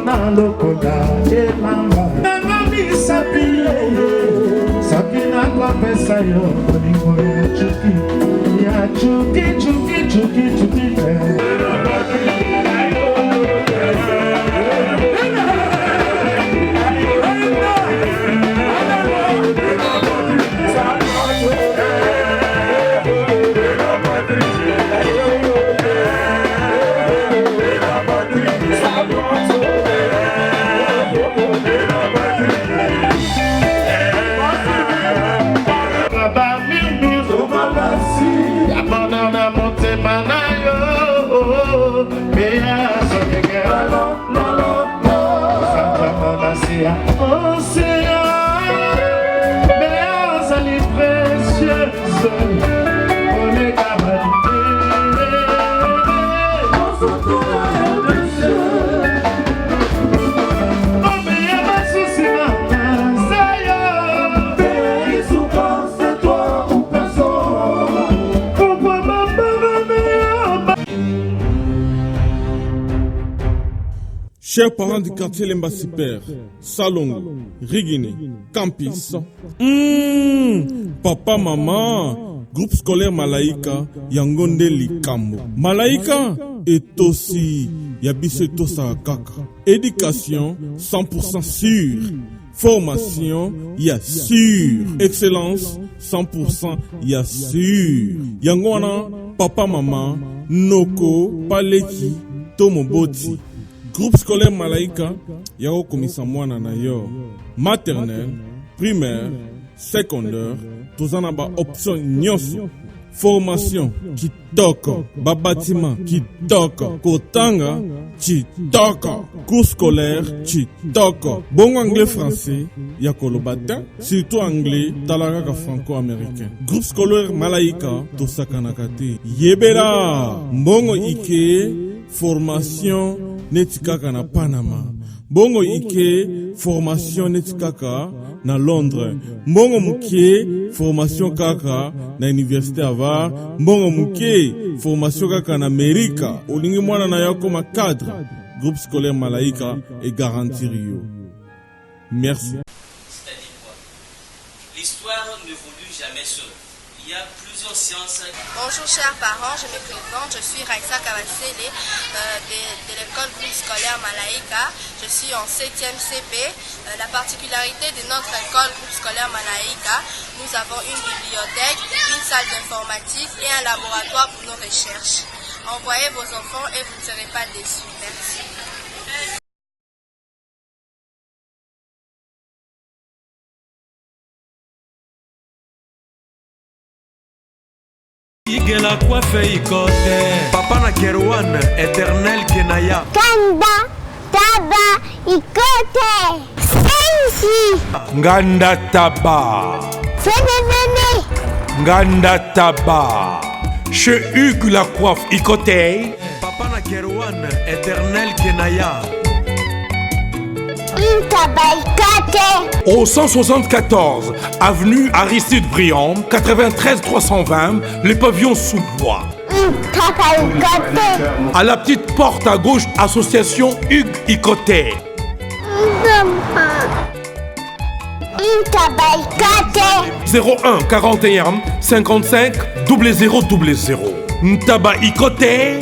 na lokola e mama nanga misapi soki nakwapesa yo bolingo ya chuki Chers parents du quartier Lemba-Super, Salongo, Rigine, Campis, papa, maman, groupe scolaire Malaika, Yangonde Likambo. Malaika est aussi Yabiseto Sarakaka. Éducation 100% sûre. Formation, ya sûr. Excellence 100%, ya sûr. Yangwana, papa, maman, Noko, Paleki, Tomoboti. Groupe scolaire Malaika, yako komisa mwana na yo. Maternelle, primaire, secondaire, tozana ba option nyonso. Formation, kitoko. Babatima, kitoko. Kotanga, kitoko. Cours scolaire, kitoko. Bon anglais français, yako lobata. Surtout anglais, talakaka franco-américain. Groupe scolaire Malaika, tosakanakate. Yebera, mbongo ike, formation, netikaka na Panama. Bongo ike formation netikaka na Londres. Bongo muke formation kaka na Université Harvard. Bongo muke formation kaka na Amerika. Olingi mwana na yako ma cadre. Groupe scolaire Malaika et garantir yo. Merci. C'est-à-dire quoi? L'histoire ne évolue jamais seule. Il y a plusieurs sciences. Bonjour chers parents, je me présente, je suis Raissa Kabasele de l'école groupe scolaire Malaika. Je suis en 7e CP. La particularité de notre école groupe scolaire Malaika, nous avons une bibliothèque, une salle d'informatique et un laboratoire pour nos recherches. Envoyez vos enfants et vous ne serez pas déçus. Merci. Igela coiffe ikote Papa na Kerouan, éternel Kenaya Kanda, taba, ikote Sensi Nganda taba Fenenene Nganda taba Chez Hugues la coiffe ikote Papa na Kerouan, éternel Kenaya Au 174, avenue Aristide Briand, 93 320, le pavillon sous bois. À la petite porte à gauche, association Hugues Ikoté. 01 41 55 0000. Ntaba Ikoté.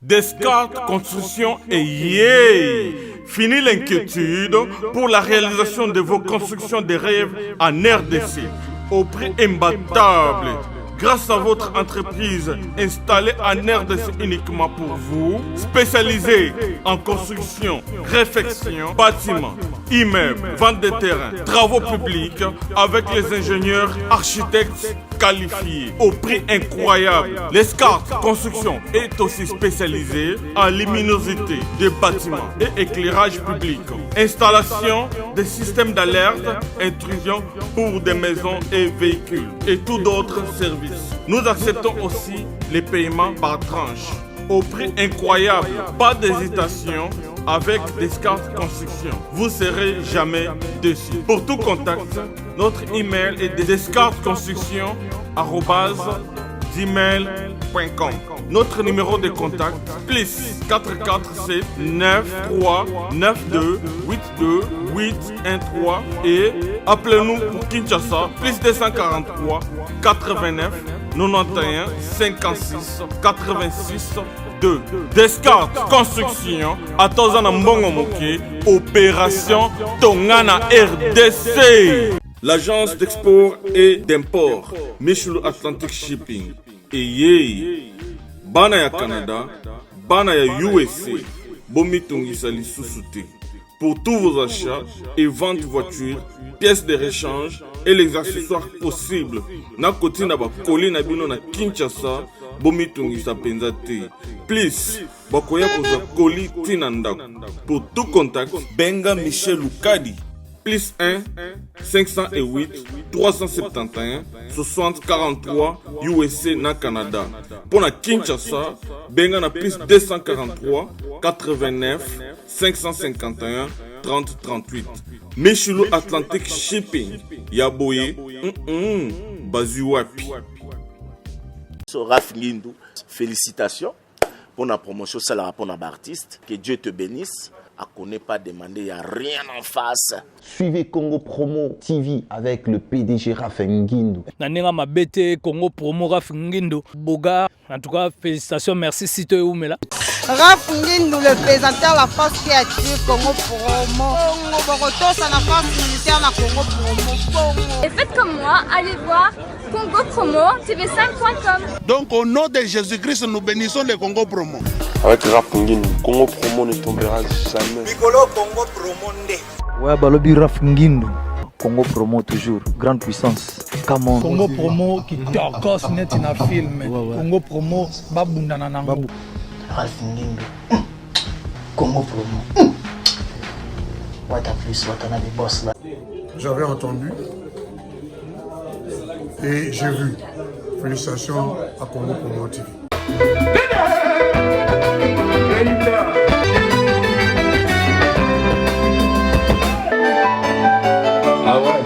Descartes Construction et yeah! Fini l'inquiétude pour la réalisation de vos constructions de rêves en RDC au prix imbattable. Grâce à votre entreprise installée en RDC uniquement pour vous, spécialisée en construction, réfection, bâtiments, immeubles, vente de terrains, travaux publics avec les ingénieurs architectes qualifiés au prix incroyable. L'escarpe Construction est aussi spécialisée en luminosité des bâtiments et éclairage public. Installation des systèmes d'alerte, intrusion pour des maisons et véhicules et tous d'autres services. Nous acceptons aussi les paiements par tranche au prix incroyable. Pas d'hésitation avec Descartes Construction. Vous ne serez jamais déçus. Pour tout contact, notre email est descartesconstruction@gmail.com. Notre numéro de contact, plus 447 93 92 82 813 et appelez-nous pour Kinshasa, plus 243 89 91 56 86 2. Descartes Construction, Atozana Mbongo Moké, Opération Tongana RDC. L'agence d'export et d'import, Michel Atlantic Shipping. Et Bana ya Canada, Bana ya USA, Bomitongisa Lissousouté. Pour tous vos achats et ventes de voitures, pièces de rechange et les accessoires possibles. Na koti na ba koli na bino na Kinshasa, Bomitongisa Penzate. Please, bakoya koza koli tinandako. Pour tout contact, Benga Michel Lukadi. Plus 1 508 371 60 43 USA na Canada. Pour la Kinshasa, benga na plus 243 89 551 30 38. Michelo Atlantic Shipping. Yaboye, Bazuapi. Raph Ngindou, félicitations pour la promotion, c'est la rapport d'artiste. Que Dieu te bénisse. À connaît pas demander, il n'y a rien en face. Suivez Congo Promo TV avec le PDG Raph Ngindou. Nanenga mabete Congo Promo Raph Ngindou. Boga, en tout cas, félicitations, merci Sito et Oumela. Raph Ngindou, le présentateur la force créative Congo Promo. Boroto, ça la force militaire na Congo Promo. Et faites comme moi, allez voir Congo Promo, tv5.com. Donc au nom de Jésus-Christ, nous bénissons le Congo Promo. Avec Raph Ngindou, Congo Promo ne tombera jamais. Piccolo Congo Promo ndé. Ouais, Balobi Raph Ngindou. Congo Promo toujours, grande puissance. Come on. Congo Promo qui torcos net in a film. Congo Promo, babundana nango. Raph Ngindou. Congo Promo. What a plus, what a des boss là. J'avais entendu et j'ai vu. Félicitations à Congo Promo TV. Ah ouais.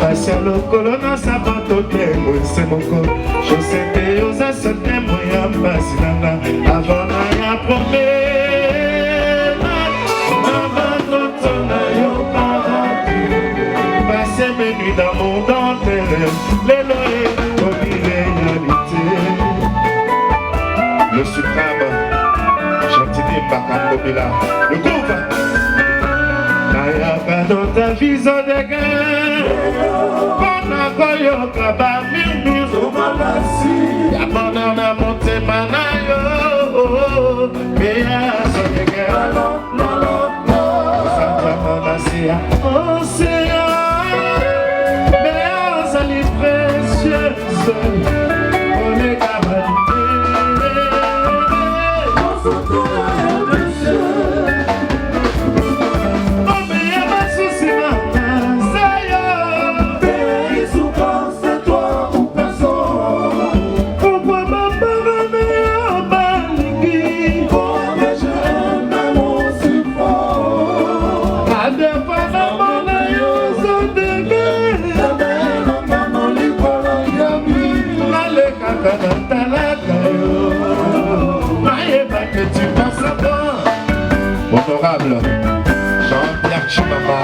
Passer le colonna sabato tembo c'est mon corps. Je sais que aux assotés moya basilanga avant na promesse. Avant tona yo paradis. Passer mes nuits dans mon dentelle. Les lois de réalité. Le suprême Chantilly Bakambobila. Le groupe Nayaka dans ta vision de guerre. Kona koyo kaba murmure malasi. Yabana na monte manayo. Meya so de guerre. Santa Manasia. Océan. Meya sali précieuse. On est camarades. Honorable Jean-Pierre Chimama.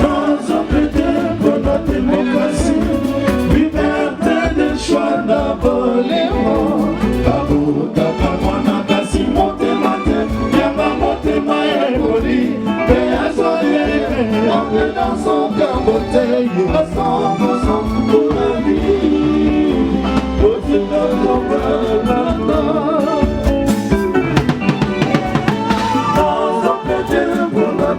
Dans un pété pour notre démocratie, liberté de choix d'abonnement. Babou, Takamwana, Kassi, Montemate, Yama, Montema, Eboli, Péazoye, entre dans son caboté, à 100% pour la vie. Au-dessus de notre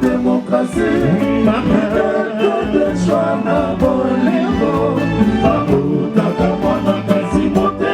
démocratie, ma mère de choix n'a pas les mots. Babou, Takamwana, Kassi, Montemate.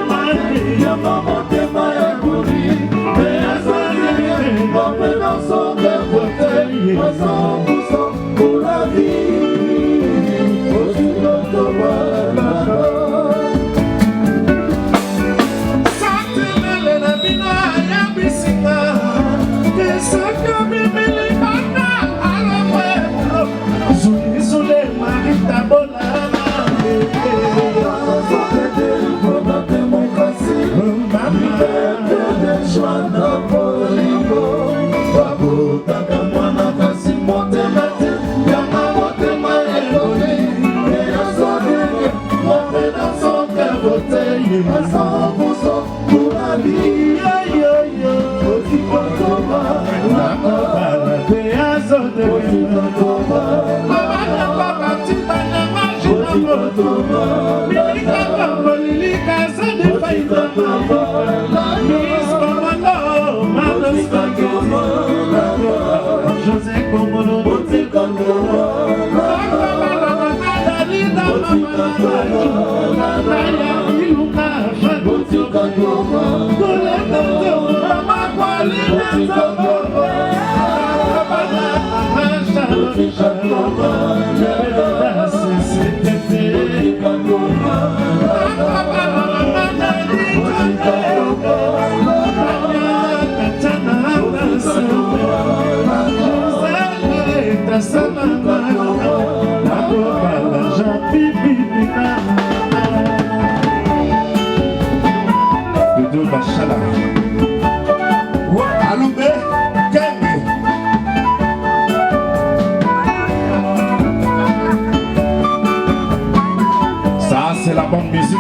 Ça, c'est la bonne musique.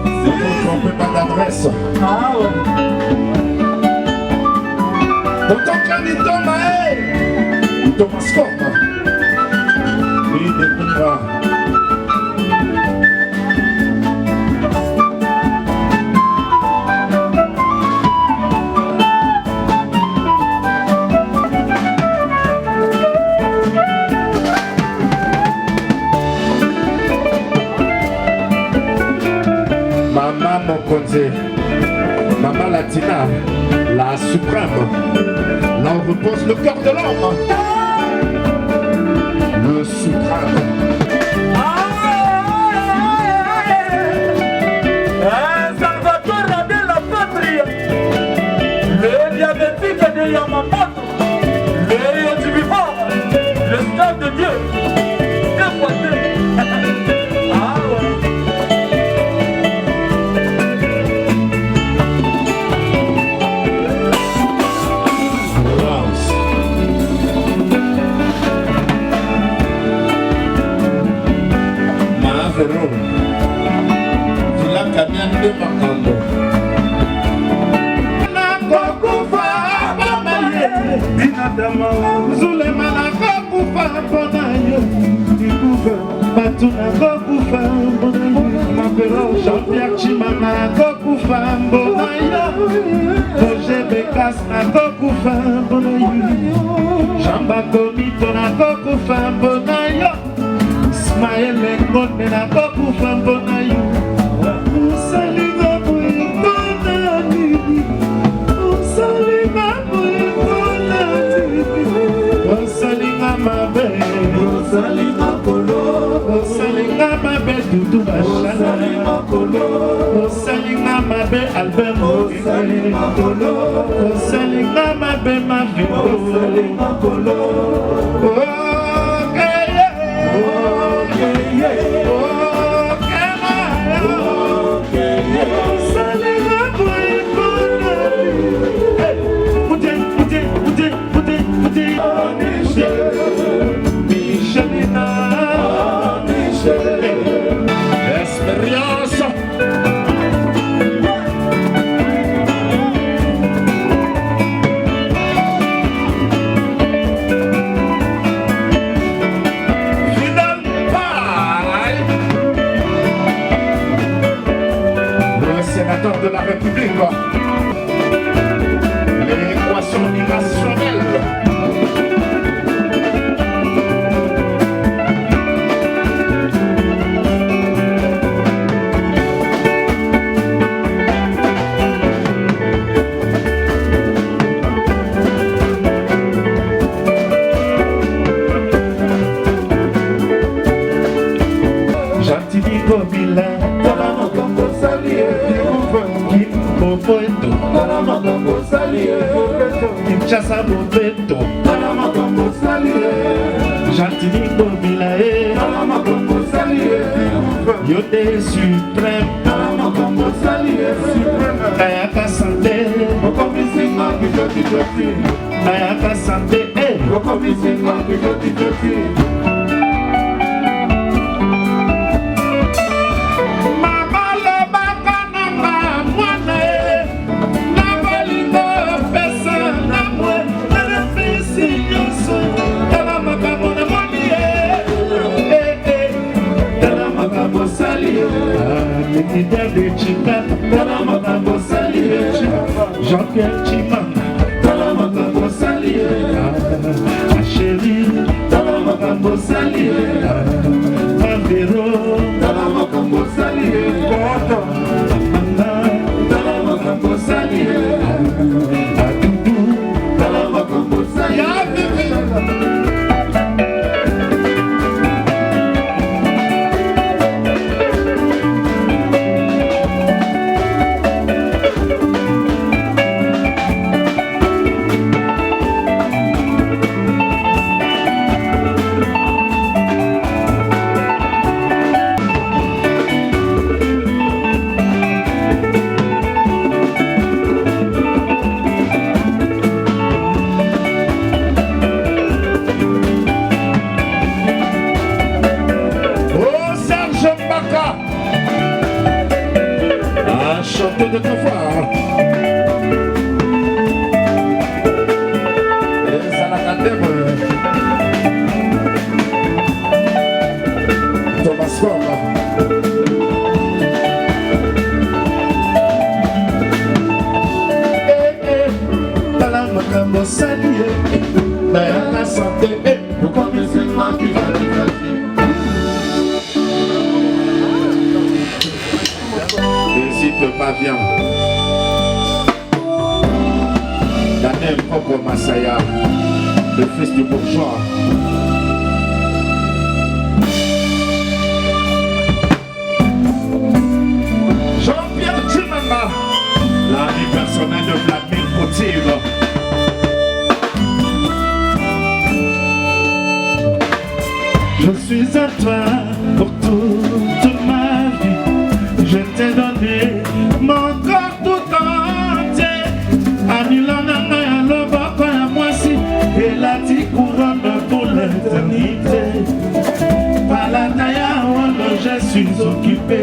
Ne vous trompez pas d'adresse. Ah ouais. Pourtant, quand il tombe, Thomas Scott. Il découvre. Maman Mokonze, Maman Latina, la suprême, là où repose le cœur de l'homme, le suprême. Salvatore de la patria, le diabétique de Yamamoto, le héros du vivant, le stade de Dieu, de Makambo. Nakokufa bamaye binadama Zulema nakokufa bonayo Ikufa batu nakokufa bonayo Mapero Jean-Pierre Chima nakokufa bonayo Roger Bekas nakokufa bonayo Jamba Komito nakokufa bonayo Ismaël Ngone nakokufa bonayo Salinga mabe Dudu Bachala Salinga mabe Albert Salinga mabe Mavito de la République, l'équation irrationnelle. Jantini Gomila, Poeto, Kinshasa Bobeto, Jantini Bobilae, Yote Suprême, Ayaka Santé, Ayaka Santé, Mama le baka makambo sali Lekida de Chika Tala makambo sali Jean-Pierre Chimanga Tala makambo sali Chéri Tala makambo sali Mambero Tala makambo sali Koto Amanda Tala makambo sali Adudu Tala makambo sali chanter de ta voix. Et ça la cadème. Thomas Ford. Dans la makambo salué, dans la santé, pourquoi musulman qui va n'hésite pas, viens. Daniel Koko Masaya, le fils du bourgeois. Jean-Pierre Chimanga, l'ami personnel de Vladimir Poutine. Je suis à toi pour toute ma vie. Je t'ai donné mon corps tout entier. Anilana ya loboko ya mwasi, et la ti couronne pour l'éternité. Palataya Wolo, je suis occupé.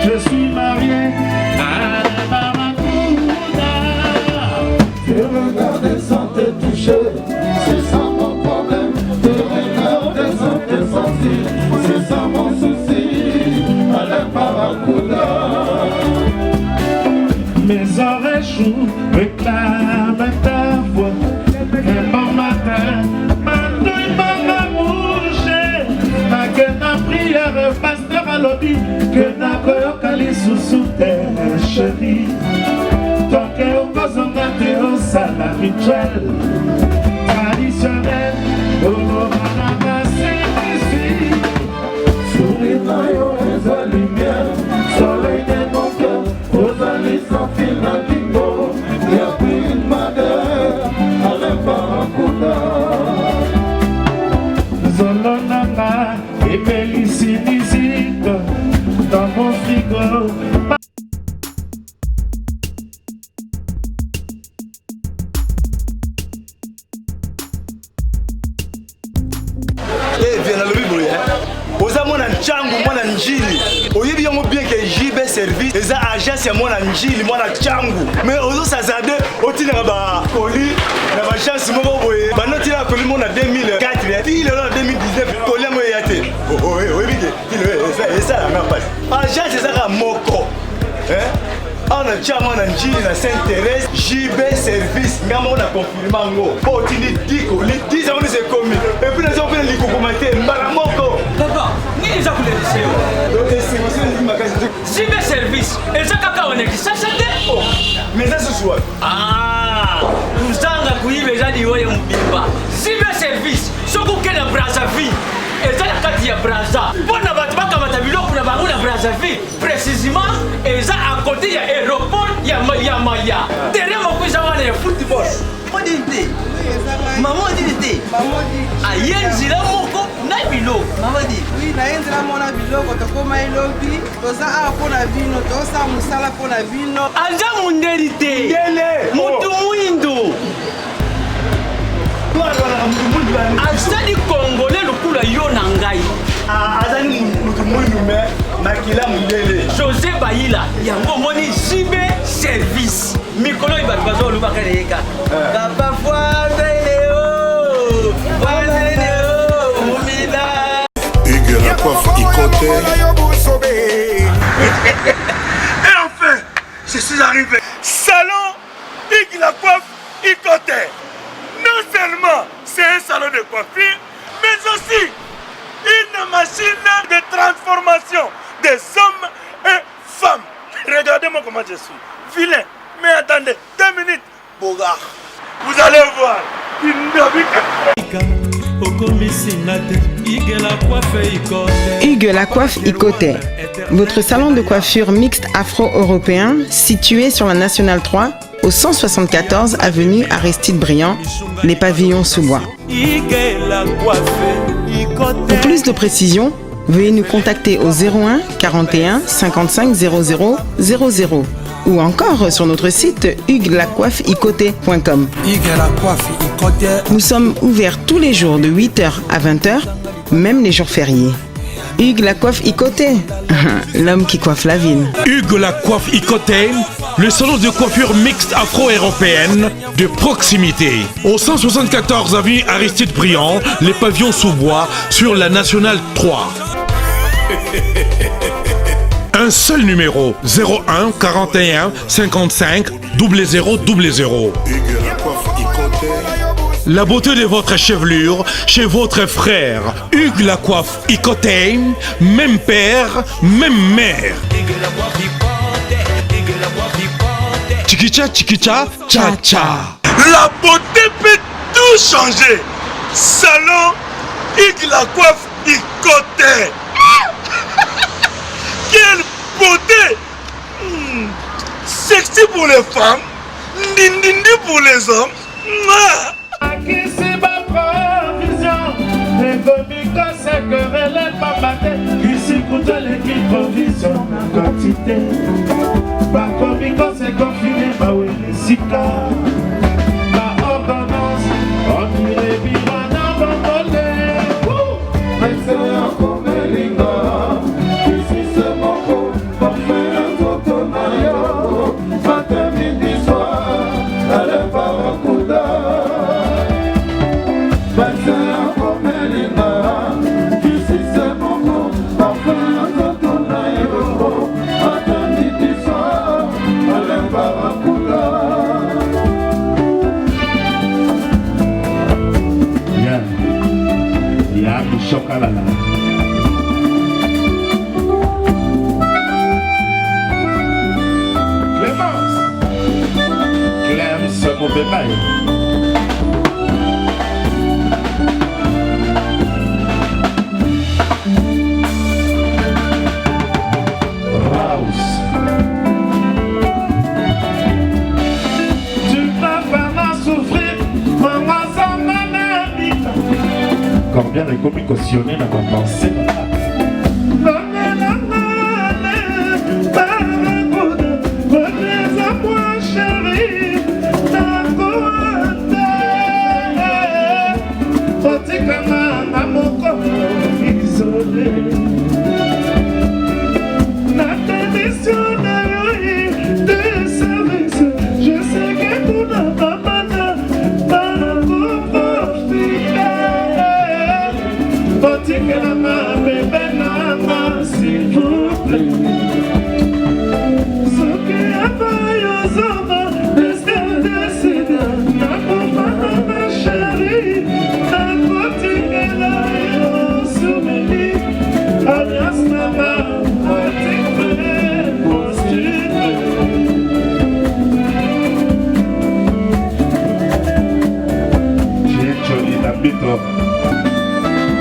Je suis marié à Barakouda. Tes regards sans te toucher, c'est ça mon problème. Tes regards sans te sentir, c'est ça mon souci. Allez Barakouda. Mes oreilles choues réclament ta voix. Et bon matin, ma douille m'a mouché. Ma gueule na prière, pasteur à l'obit. Que na koyokali sous terre, chérie. Tant que au kozonga te au sala rituel traditionnel. Oh, manama c'est souris dans yo et lumière. Soleil de mon cœur, aux alliés sans fil dans l'imbo. Y'a pris une madère, à l'Barakouda. Zolonanga et Bélissinizite dans mon frigo. Eh bien, le Bible, oza mwana nchangu mwana njili oyebi yango bien que JB service eza agence ya mwana njili mwana changu mais ozo sazade otinaka ba koli na ba chance moko boye banotina koli mona 2004 ti lelo na 2019 koli yango yate oyebi ke eza la même passe agence eza moko on a déjà mon njili na Sainte-Thérèse JB service ngamo na confirmer ngo po tindi diko li 10 ans c'est commis et puis les gens li commenter mbala moko papa ni za kulelise yo donc c'est moi c'est magasin JB service eza kaka on est ça oh mais ça ce soir uzanga kuibe jadi wewe mbimba JB service soko kena Brazzaville eza na kati ya Brazza pona batu bakamata biloko na bango na Brazzaville précisément eza à côté ya aéroport ya Maya derrière moko eza wana ya football modité maman dit ayenzila moko na biloko maman dit oui naenzila mona biloko tokoma elobi toza a pona bino tosa musala pona bino anja mundeli te mutu mwindo azali congolais lokula yo na ngai azali mutu mwindu me makila mundele José Bayila yango moni JB service mikolo ibatu bazolubaka leka papa fois la coiffe Ikote. Et enfin, je suis arrivé. Salon Hugues la coiffe Ikote. Non seulement c'est un salon de coiffure, mais aussi une machine de transformation des hommes et femmes. Regardez-moi comment je suis. Vilain. Mais attendez, 2 minutes. Bogart. Vous allez voir. Hugues la coiffe Ikote, votre salon de coiffure mixte afro-européen situé sur la Nationale 3 au 174 avenue Aristide Briand, les pavillons sous bois. Pour plus de précisions, veuillez nous contacter au 01 41 55 00 00 ou encore sur notre site huguelacoiffeikote.com. Nous sommes ouverts tous les jours de 8h à 20h, même les jours fériés. Hugues la coiffe Ikote, l'homme qui coiffe la ville. Hugues la coiffe Ikote, le salon de coiffure mixte afro-européenne de proximité. Au 174 avenue Aristide Briand, les pavillons sous bois sur la Nationale 3. Un seul numéro, 01 41 55 00 00. La beauté de votre chevelure chez votre frère. Hugues la coiffe Ikote, même père, même mère. Chikicha, chikicha, cha cha. La beauté peut tout changer. Salon Hugues la coiffe Ikote. Quelle beauté! Sexy pour les femmes, dindindi pour les hommes. Qui c'est ma provision? Les comiques, c'est que relève pas matin. Qui s'écoute l'équipe provision, la quantité. Pas comique, c'est confiné, bah oui, les sika. Ma ordonnance, on dirait vivant dans mon volet. Excellent comme Linga. Chocolat. Clémence, Clem se mauvais bail. Tu vas faire souffrir, maman sans mamie. Combien de comiques cautionnés n'a pas pensé?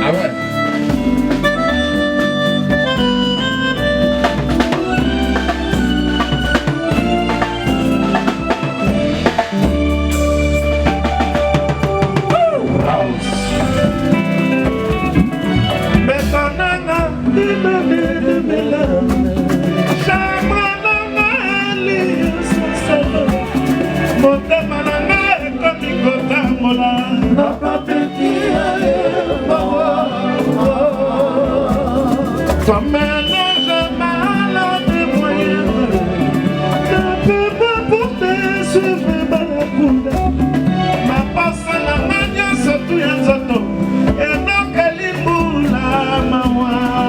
Ah ouais. Ton mélange malade et moyen ne peut pas porter sur Balakounda. Ma passe la mania surtout un zoto et donc elle est pour la maman.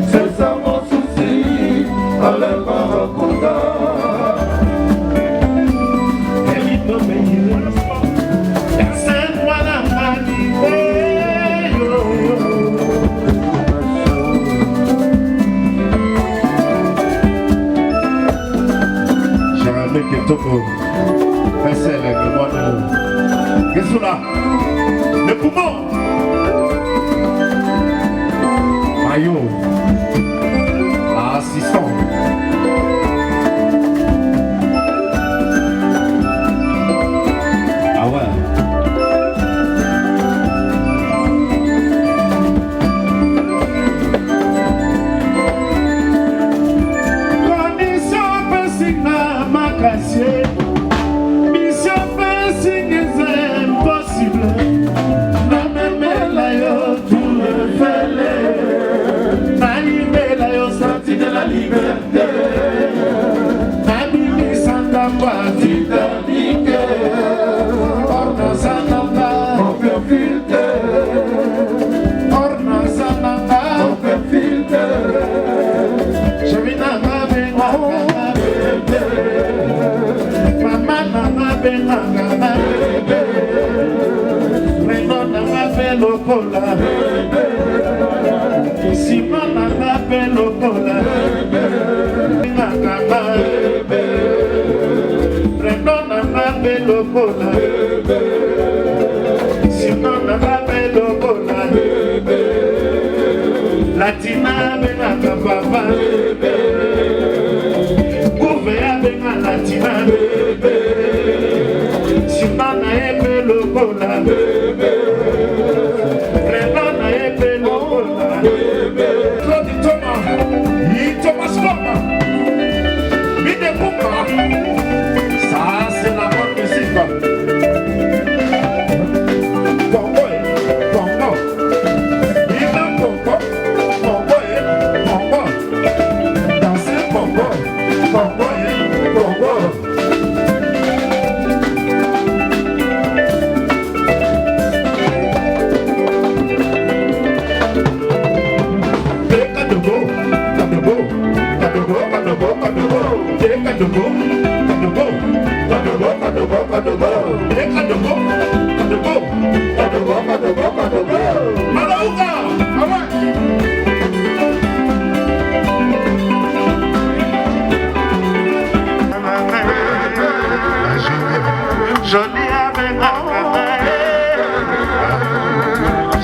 C'est ça mon souci, allez Barakunda. Ketoko, Fessel, qu'est-ce que là? Le poumon, maillot, assistant. Ah ouais. Mission passing is impossible. Na memela yo tout le fele. Na imela yo sorti de la liberté. Na bimi santa Titanic. Orna sananga on peut filter. Orna sananga on peut filter. Je vis dans ma vie. Mama benanga na bebe, Renon na belo kola, Simona na belo kola, benanga na bebe, Renon na belo kola, Simona na belo kola, Latina benanga papa, Gouvea benanga Latina bebe. Simana ebe lokola bebe, Renana ebe lokola bebe. Claude Thomas, Thomas Thomas, Bide Poupa. Ça c'est la bonne musique. Congo, Congo, Bide Poupa, Congo, Congo. Danser Congo, Congo, Congo. Johnny avec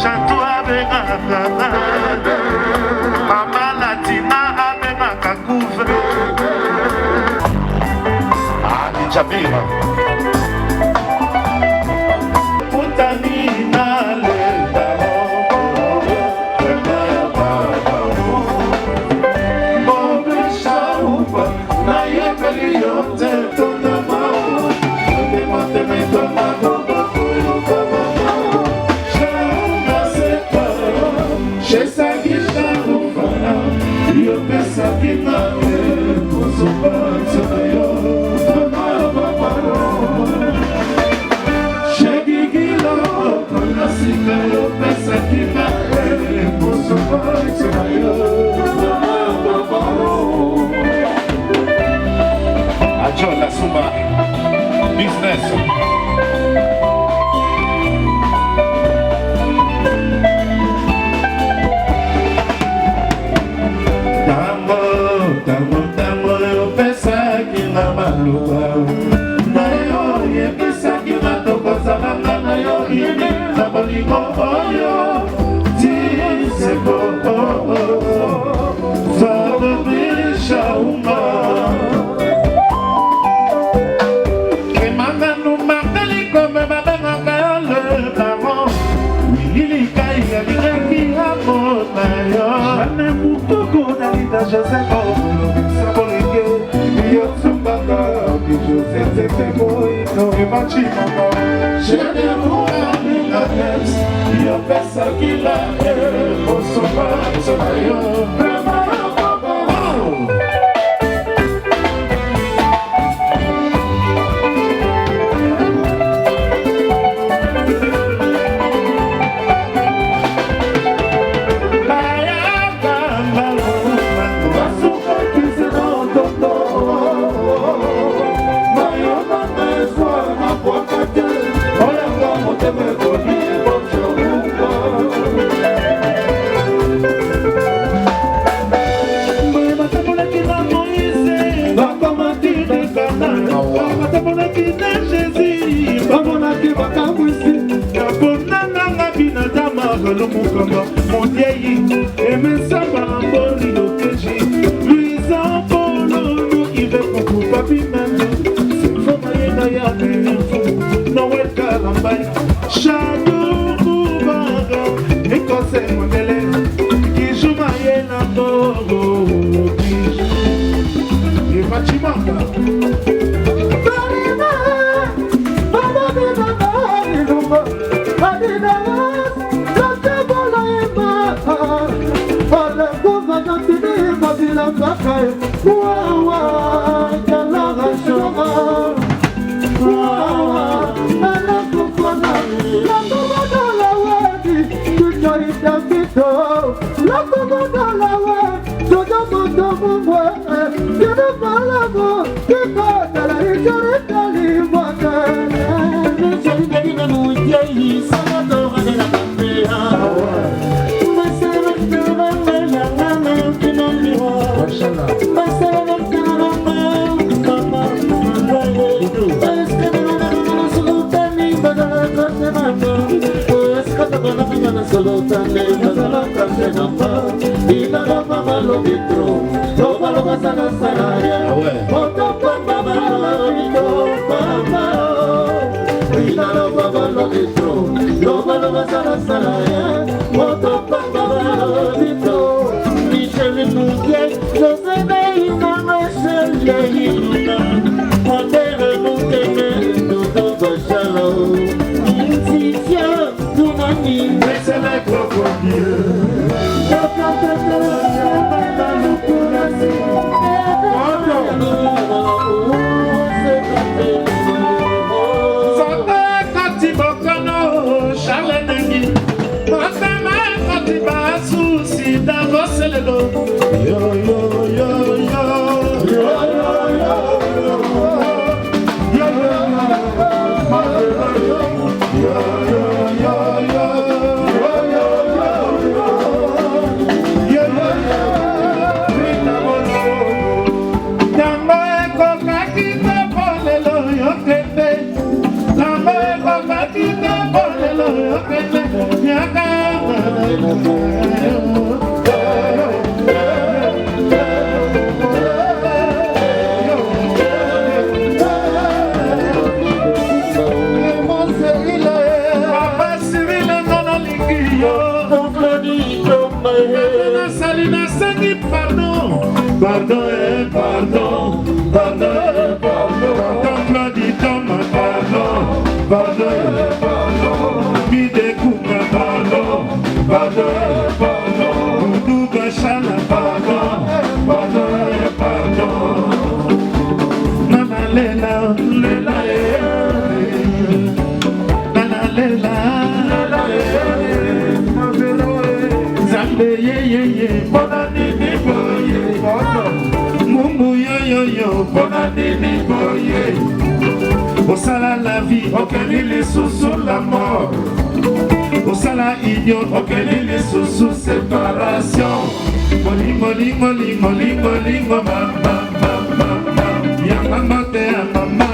Chantou avec Mama Latina avec Kakouve. Ali Jabira. La Sumba Business. Tambo yo pesa kina maluba. Na yo ye pesa kina toko salanga na yo ini na bolingo oyo. Ti se ko Fado bisha uma. Joseph Sabolege, yo Sumbanga, Joseph Teboy, no Machimama, Jene Mourani la Neps, yo Pesa Kila, Osoba, Sobayo, Brahma, Baba. Lolo Mukamba, mon vieilli, et me samba en boli d'otégi. Luisa Polo, qui veut qu'on coupe pas pimento. C'est faux, maïna ya fou, Noël Kalambay. Shadow Moubaga, et conseil modèle, qui joue maïna Toro, qui joue. Et Fatimanga. Osala la vie, okeli les sous la mort. Osala idiot, okeli les sous séparation. Moli, moli, moli, moli, moli, mama, mama, mama. Ya mama te a mama.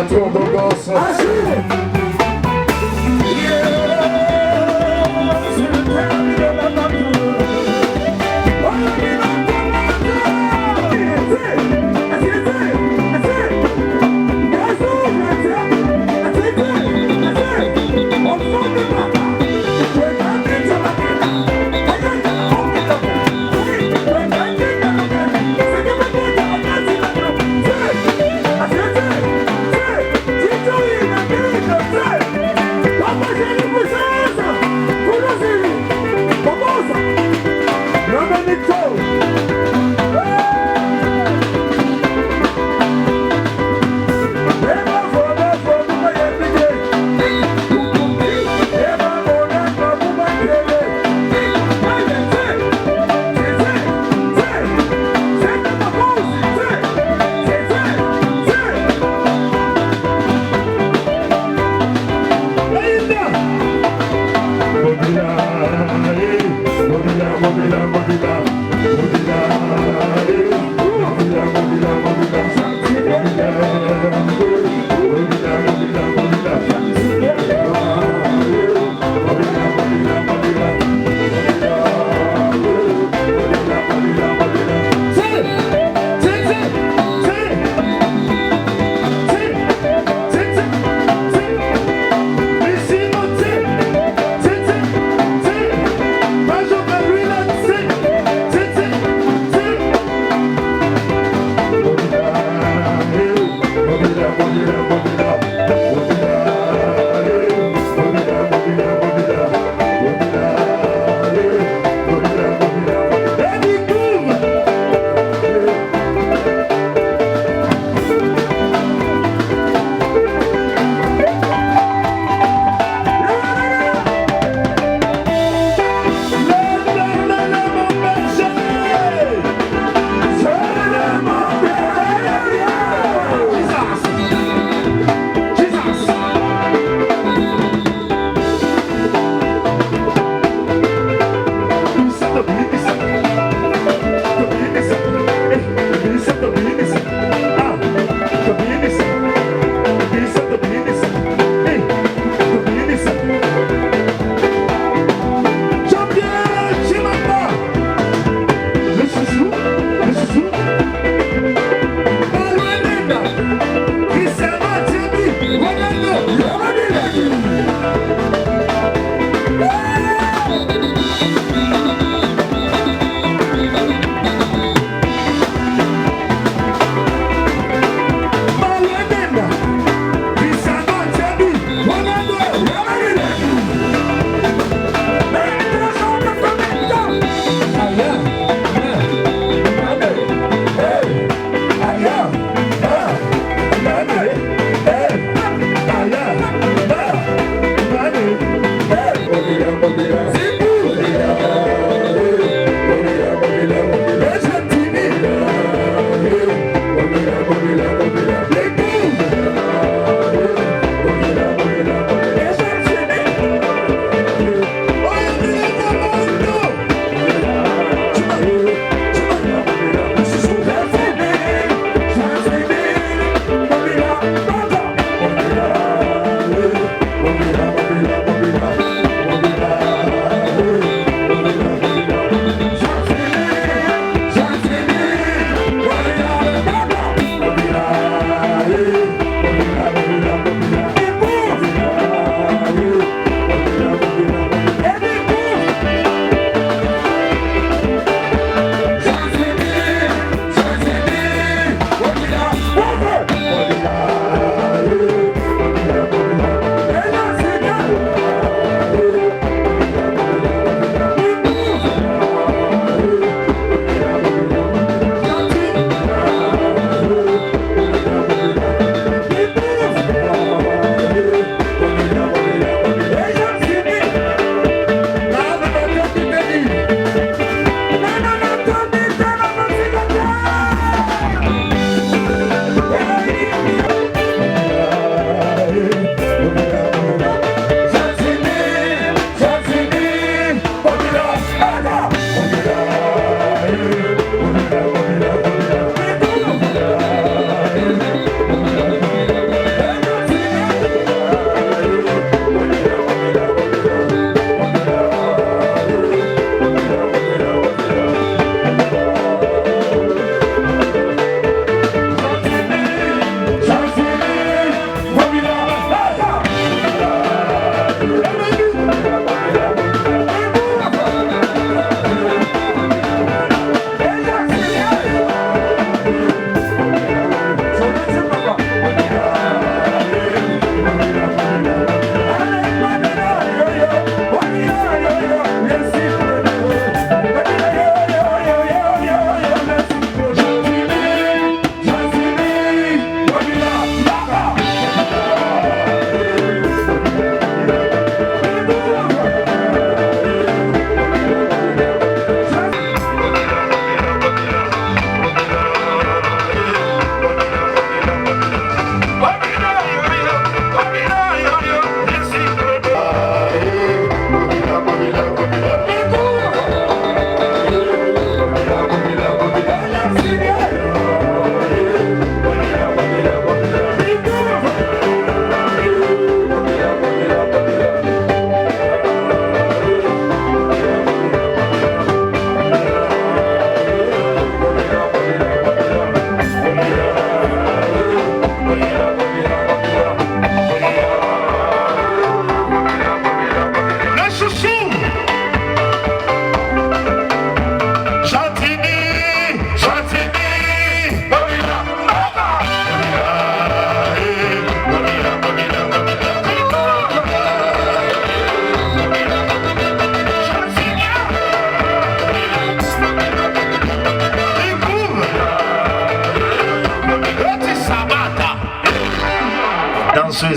retour beau gosse. Yeah.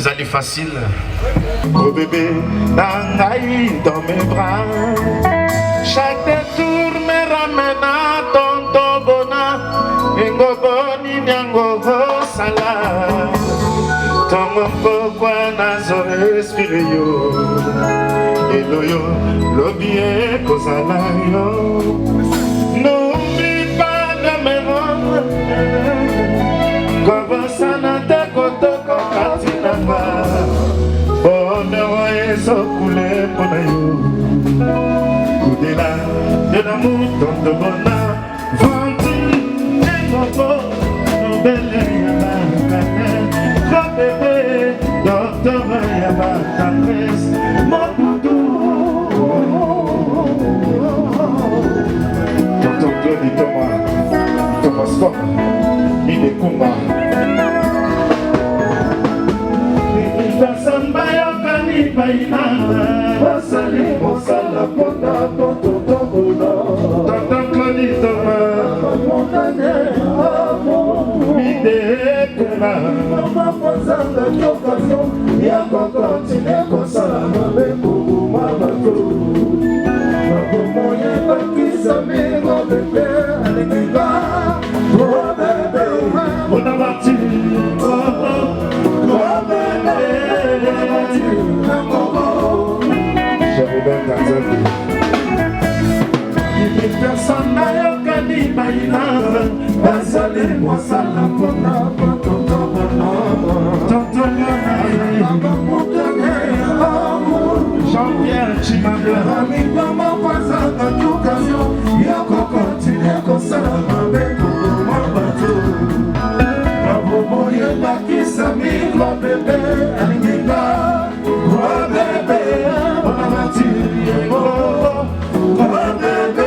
ezali facile. Oh bébé, nangaï dans mes bras. Chaque détour me ramène à ton tobona. Ingo boni nyango sala. Tongo pourquoi nazo respire yo. Elo yo, lobie kozala yo. N'oublie pas de me rendre. Kobosana te kotoko katinanga. Bonheur ezo coulé pour yo. Au-delà de l'amour dont de bonheur. Vendu, n'engo nobele yabakane. Gros bébé, docteur yabakanes. Mon doudou. Tonton Claude Thomas Scott, il est combat. Personne bayokani bainana. Basali mosala ponda tonton bono. Tonton Claude Thomas, montagne amour. Mide kuma. Mama posanga l'occasion. Yako continue kosala mabe pour mabato. Mako moye bakisa migo bébé. Alekika. Oh bébé. On a parti. Personne n'a yokani bainana. Basali mosala pona tonton bono. Tonton Jean-Pierre Chimabla. Ami maman pasanga l'occasion. Yoko continue kosala mabe pour mabato. Bravo moye bakisa migro bébé. Alingika. Oh bébé. On a mati. Oh bébé.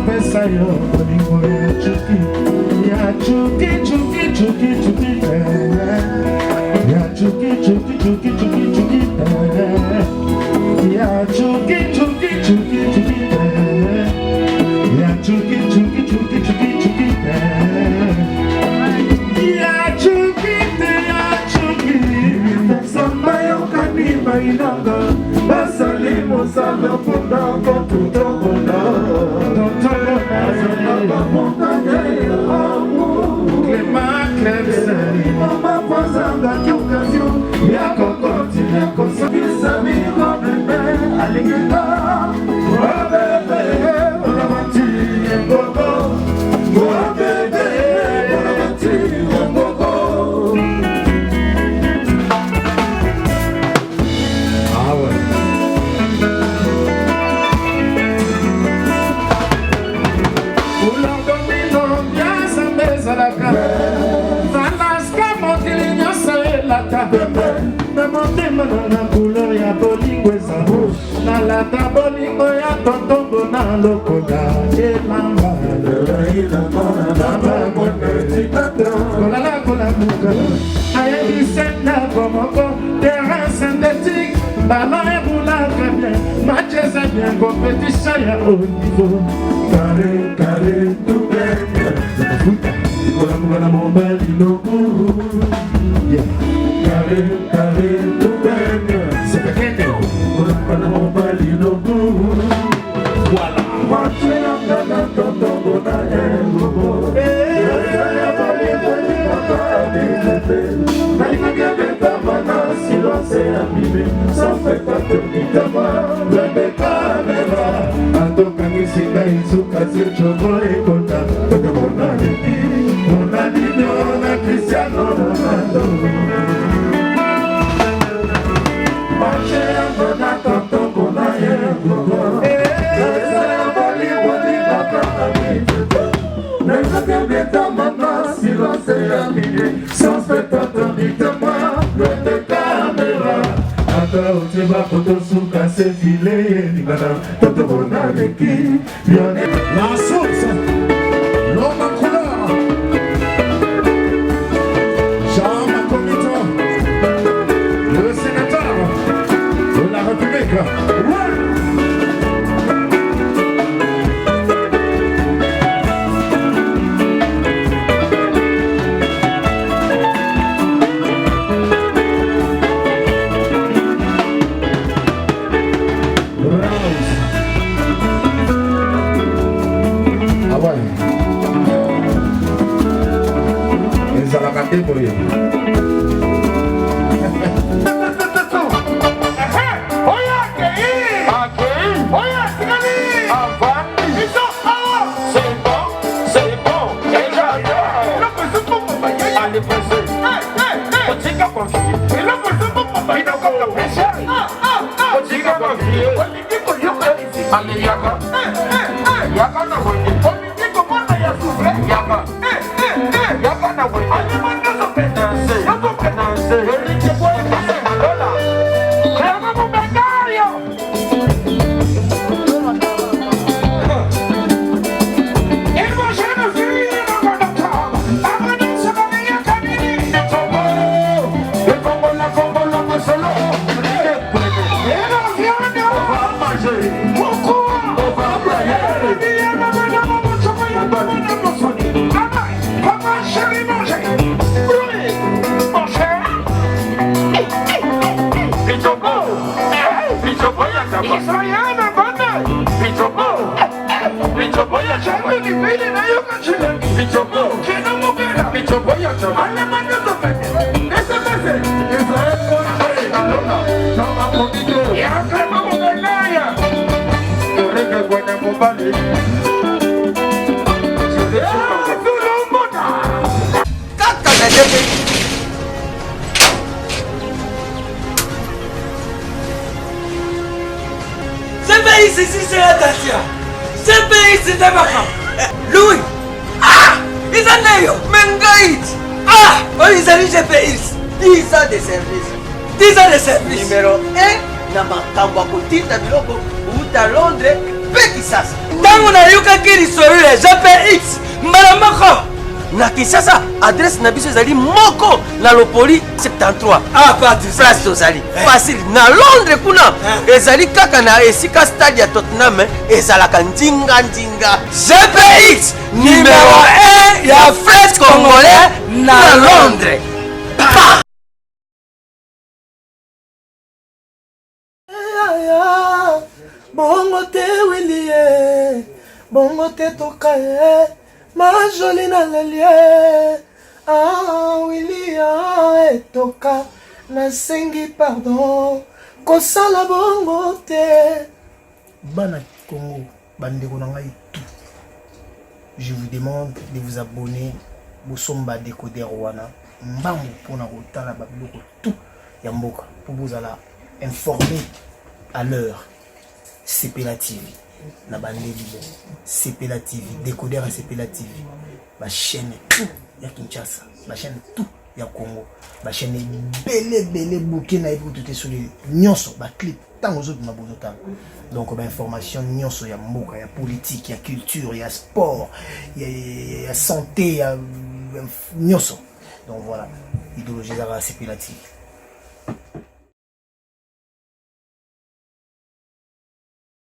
Pesa yo bolingo ya chuki ya chuki chuki chuki chuki ya chuki chuki chuki chuki chuki ya chuki chuki chuki chuki ya chuki chuki chuki chuki chuki ya chuki samba yo kaniba inanga basali mosala ponda tutobona. Mama posanga l'occasion. Yako continue kosabisa migo bébé. Alingika. Oh bébé. On a menti ngogo. Oh bébé. On a menti ngogo. Ah ouais. Namotema na couleur ya bolingo eza nalata bolingo ya tonton bona lokola elamba kolala kolamuka ayebisenda bomoko terrain synthétique ballon ebulaka bien match eza bien compétition ya haut niveau carré tout bien kolamuka na mobali loku carré, tout baigne. C'est pequeño. Para mon balino blue. Voilà. Marché en gagnant tonton bona engobo. Silence abîmé, sans spectateur ni témoin. Le caméra. Atokangi sika izuka zichogo ekota. Tonton bona neki. Bona dino na Cristiano Ronaldo. Sans spectateur ni témoin, de caméra. Ata uteba photo suka se filé, nigana, toto bona neki. La source, l'homme en couleur. Jean Macomito, Sasa adresse na biso ezali moko na Lopoli 73 place tozali facile na Londres kuna ezali kaka na esika stade ya Tottenham ezalaka ndinga GPX numéro 1 ya French Congolais na Londres. Bongo te Willie, bongo te tokaye. Ma jolie na lelie, William etoka, nasengi pardon, kosala bongo te. Bana Congo, bandeko na ngai tout. Je vous demande de vous abonner, Bosomba Décodeur wana, mbangu pona kotala babiloko tout ya mboka, pour vous alla informer à l'heure. Sepela TV. Na bandeli Sepela TV, Décodeur à Sepela TV, ma chaîne tout ya Kinshasa, ma chaîne tout ya Congo, ma chaîne belé Burkina et tout sur les nyonso, ba clip tant aux autres ma bonota. Donc ba information nyonso ya mboka, ya politique, ya culture, ya sport, ya santé, ya nyonso. Donc voilà, idéologie à Sepela TV.